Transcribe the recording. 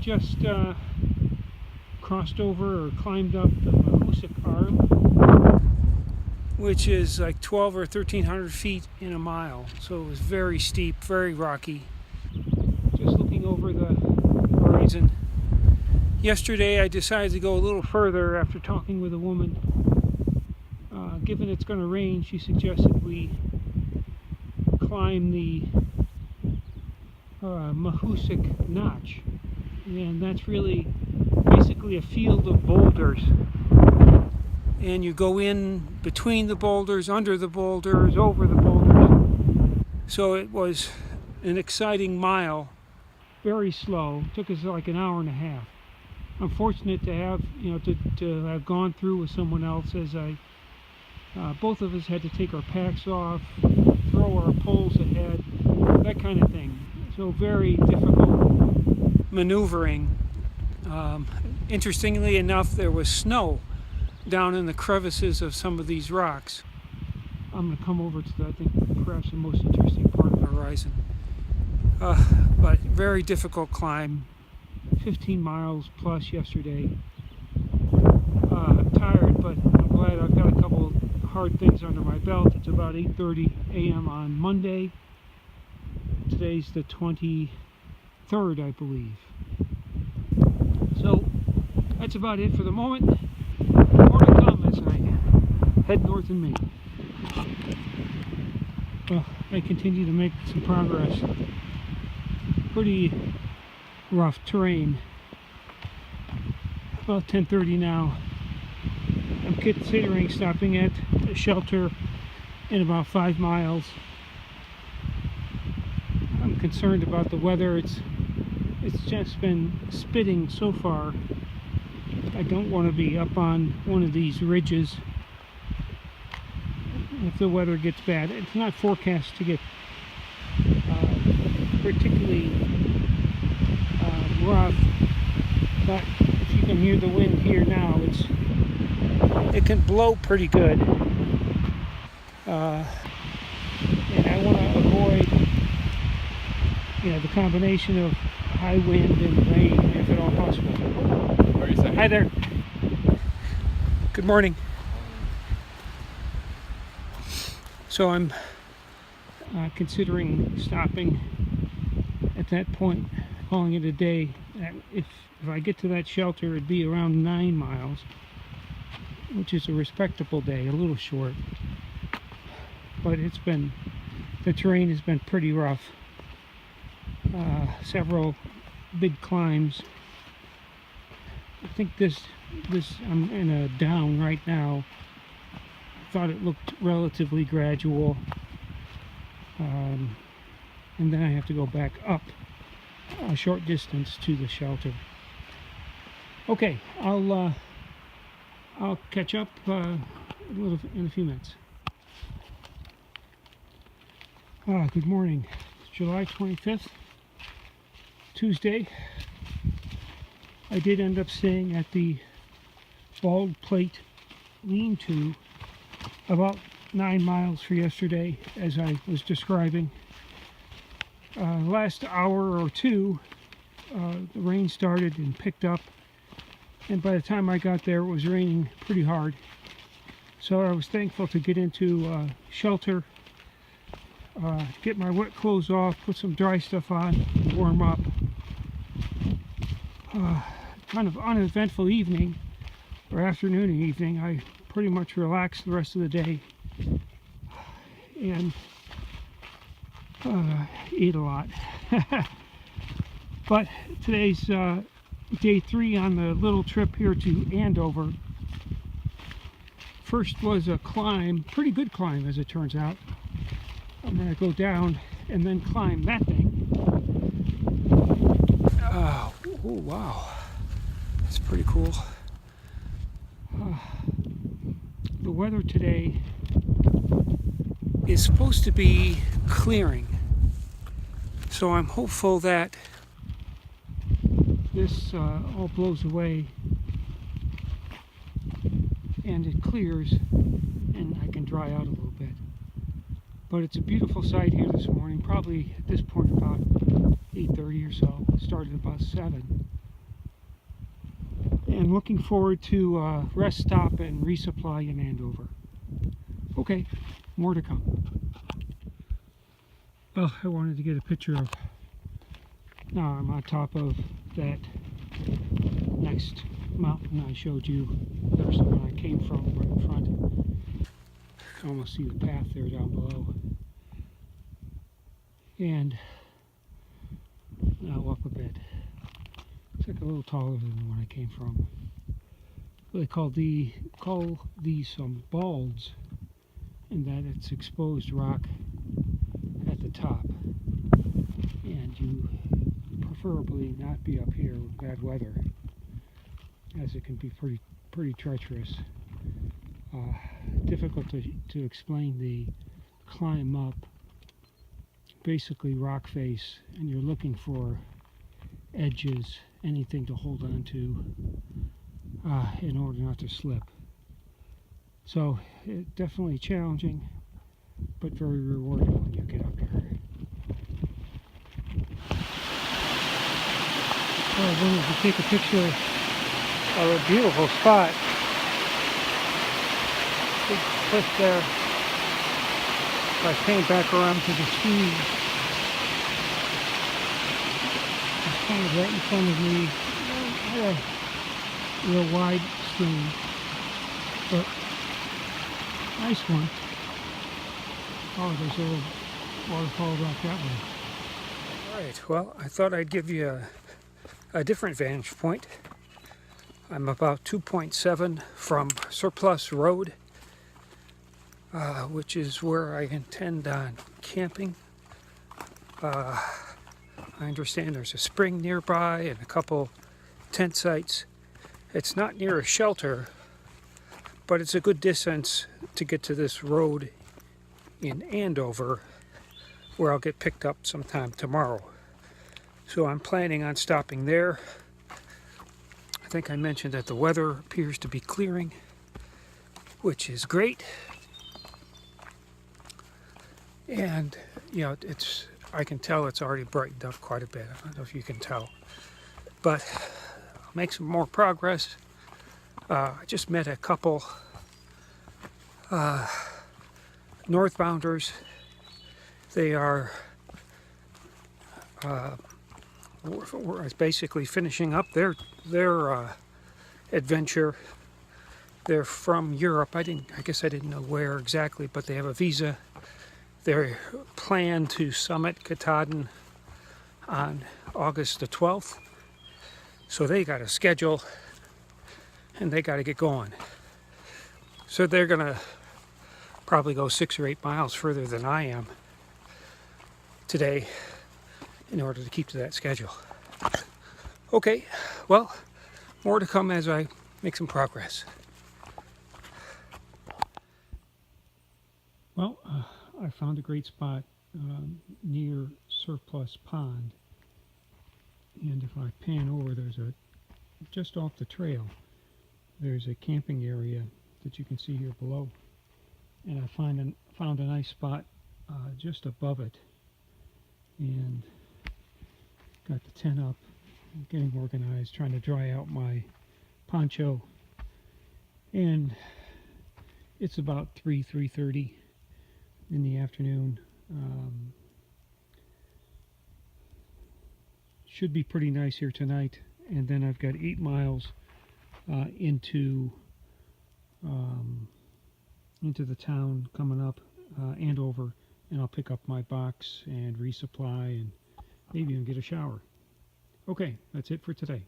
just crossed over or climbed up the Mahoosuc Arm, which is like 12 or 1,300 feet in a mile. So it was very steep, very rocky. Just looking over the horizon. Yesterday I decided to go a little further after talking with a woman. Given it's going to rain, she suggested we climb the Mahoosuc Notch. And that's really basically a field of boulders. And you go in between the boulders, under the boulders, over the boulders. So it was an exciting mile, very slow. It took us like an hour and a half. I'm fortunate to have, to have gone through with someone else, as both of us had to take our packs off, throw our poles ahead, that kind of thing. So very difficult maneuvering. Interestingly enough, there was snow down in the crevices of some of these rocks. I'm going to come over to, I think, perhaps the most interesting part of the horizon. But very difficult climb, 15 miles plus yesterday. I'm tired, but I'm glad I've got a couple hard things under my belt. It's about 8:30 a.m. on Monday. Today's the 23rd, I believe. So that's about it for the moment. More to come as I head north in Maine. Well, I continue to make some progress. Pretty rough terrain. About 10:30 now. I'm considering stopping at a shelter in about 5 miles. I'm concerned about the weather. It's just been spitting so far. I don't want to be up on one of these ridges if the weather gets bad. It's not forecast to get particularly rough, but if you can hear the wind here now, it can blow pretty good. And I want to avoid the combination of high wind and rain if at all possible. Hi there. Good morning. So I'm considering stopping at that point, calling it a day. If I get to that shelter, it'd be around 9 miles, which is a respectable day, a little short. But the terrain has been pretty rough. Several big climbs. I think this I'm in a down right now. I thought it looked relatively gradual. And then I have to go back up a short distance to the shelter. Okay, I'll catch up in a few minutes. Good morning. It's July 25th, Tuesday. I did end up staying at the Bald Plate Lean-To about 9 miles for yesterday, as I was describing. Last hour or two, the rain started and picked up, and by the time I got there, it was raining pretty hard. So I was thankful to get into shelter, get my wet clothes off, put some dry stuff on, and warm up. Kind of uneventful evening, or afternoon and evening. I pretty much relaxed the rest of the day and ate a lot. But today's day 3 on the little trip here to Andover. First was a climb, pretty good climb as it turns out. I'm going to go down and then climb that thing. Oh wow, that's pretty cool. The weather today is supposed to be clearing, so I'm hopeful that this all blows away and it clears and I can dry out a little bit. But it's a beautiful sight here this morning, probably at this point about 8:30 or so. It started about 7. I'm looking forward to rest stop and resupply in Andover. Okay, more to come. Well, I wanted to get a picture of, now I'm on top of that next mountain I showed you. There's the one I came from right in front. You can almost see the path there down below. And now up a bit. It's like a little taller than the one I came from. They call these balds, in that it's exposed rock at the top. And you preferably not be up here with bad weather, as it can be pretty treacherous. Difficult to explain the climb up. Basically rock face, and you're looking for edges, anything to hold on to in order not to slip. So definitely challenging, but very rewarding when you get up here. I wanted to take a picture of a beautiful spot. Big cliff there. If I came back around to the stream, it's kind of right in front of me. Not a real wide stream, but nice one. Oh, there's a little waterfall right that way. All right, well, I thought I'd give you a different vantage point. I'm about 2.7 from Surplus Road, which is where I intend on camping. I understand there's a spring nearby and a couple tent sites. It's not near a shelter, but it's a good distance to get to this road in Andover, where I'll get picked up sometime tomorrow. So I'm planning on stopping there. I think I mentioned that the weather appears to be clearing, which is great. And I can tell it's already brightened up quite a bit. I don't know if you can tell, but I'll make some more progress. I just met a couple northbounders. They are basically finishing up their adventure. They're from Europe. I guess I didn't know where exactly, but they have a visa. They plan to summit Katahdin on August the 12th. So they got a schedule and they got to get going. So they're going to probably go 6 or 8 miles further than I am today in order to keep to that schedule. Okay, well, more to come as I make some progress. Well, I found a great spot near Surplus Pond, and if I pan over, just off the trail, there's a camping area that you can see here below, and I found a nice spot just above it, and got the tent up, getting organized, trying to dry out my poncho, and it's about 3:30 in the afternoon. Should be pretty nice here tonight, and then I've got 8 miles into the town coming up, Andover, and I'll pick up my box and resupply and maybe even get a shower. Okay, that's it for today.